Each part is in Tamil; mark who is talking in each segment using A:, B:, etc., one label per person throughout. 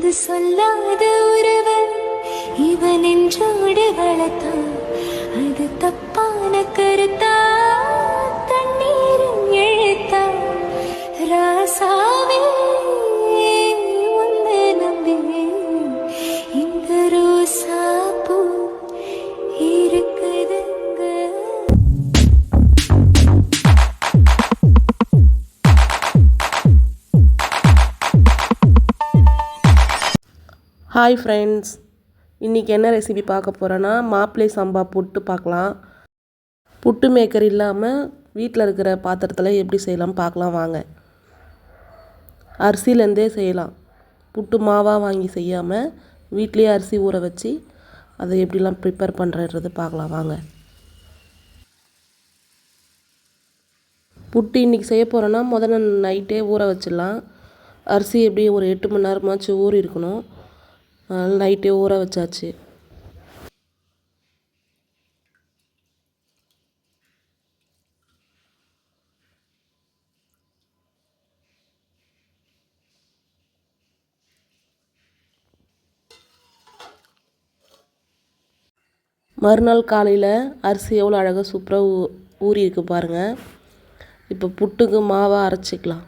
A: இது சொல்லாத உறவு இவன் என்றோடு வளர்த்தான். அது தப்பான கருத்தா தண்ணீரும் எழுத்தா ராசாவே உன்னை நம்பி இந்த ரோசா பூ இருக்குதுங்க.
B: ஹாய் ஃப்ரெண்ட்ஸ், இன்றைக்கி என்ன ரெசிபி பார்க்க போகிறேன்னா மாப்பிள்ளை சம்பா புட்டு பார்க்கலாம். புட்டு மேக்கர் இல்லாமல் வீட்டில் இருக்கிற பாத்திரத்தில் எப்படி செய்யலாம் பார்க்கலாம் வாங்க. அரிசிலேருந்தே செய்யலாம். புட்டு மாவாக வாங்கி செய்யாமல் வீட்லேயே அரிசி ஊற வச்சு அதை எப்படிலாம் ப்ரிப்பேர் பண்ணுறது பார்க்கலாம் வாங்க. புட்டு இன்றைக்கி செய்ய போகிறோன்னா முதல்ல நைட்டே ஊற வச்சிடலாம். அரிசி எப்படியும் ஒரு 8 மணி நேரமாச்சும் ஊறி இருக்கணும். நைட்டே ஊற வச்சாச்சு. மறுநாள் காலையில் அரிசி எவ்வளோ அழகாக சூப்பராக ஊறி இருக்கு பாருங்கள். இப்போ புட்டுக்கு மாவாக அரைச்சிக்கலாம்.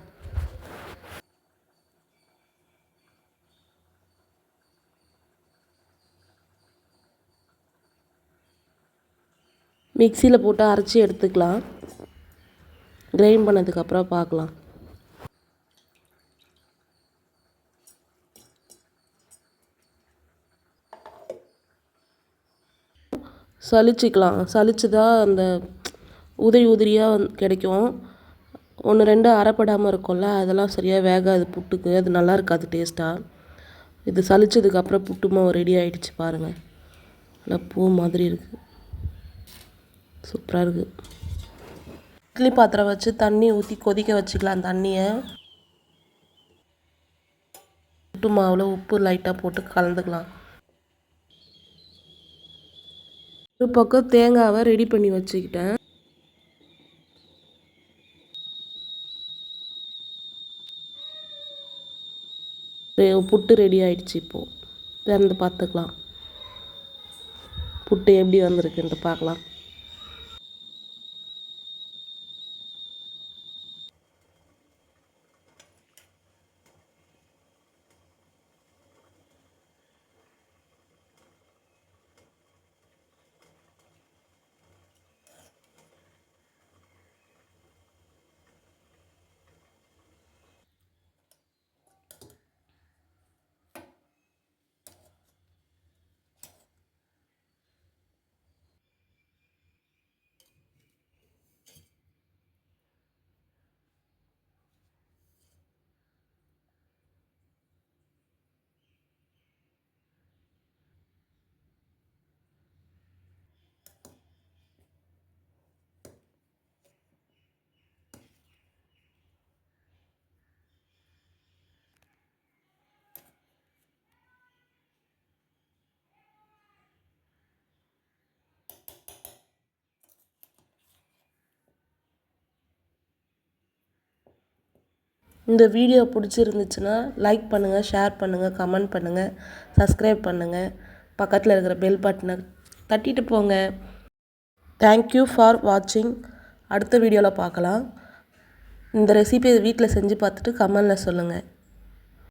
B: மிக்சியில் போட்டு அரைச்சி எடுத்துக்கலாம். கிரைண்ட் பண்ணதுக்கப்புறம் பார்க்கலாம். சலிச்சிக்கலாம். சலிச்சு தான் அந்த உதிரியாக கிடைக்கும். 1-2 அரைப்படாமல் இருக்கும்ல, அதெல்லாம் சரியாக வேகாது புட்டுக்கு. அது நல்லா இருக்காது டேஸ்ட்டாக. இது சலிச்சதுக்கப்புறம் புட்டு மாவு ரெடி ஆகிடுச்சு பாருங்கள். நல்லா பூ மாதிரி இருக்குது, சூப்பராக இருக்குது. இட்லி பாத்திரம் வச்சு தண்ணி ஊற்றி கொதிக்க வச்சுக்கலாம். தண்ணியை புட்டு மாவில் உப்பு லைட்டாக போட்டு கலந்துக்கலாம். ஒரு பக்கம் தேங்காவை ரெடி பண்ணி வச்சுக்கிட்டேன். புட்டு ரெடி ஆகிடுச்சு. இப்போது திறந்து பார்த்துக்கலாம் புட்டு எப்படி வந்திருக்குன்ட்டு பார்க்கலாம். இந்த வீடியோ பிடிச்சிருந்துச்சுன்னா லைக் பண்ணுங்கள், ஷேர் பண்ணுங்கள், கமெண்ட் பண்ணுங்கள், சப்ஸ்கிரைப் பண்ணுங்கள். பக்கத்தில் இருக்கிற பெல் பட்டனை தட்டிட்டு போங்க. தேங்க்யூ ஃபார் வாட்சிங். அடுத்த வீடியோவில் பார்க்கலாம். இந்த ரெசிபியை வீட்டில் செஞ்சு பார்த்துட்டு கமெண்டில் சொல்லுங்கள்.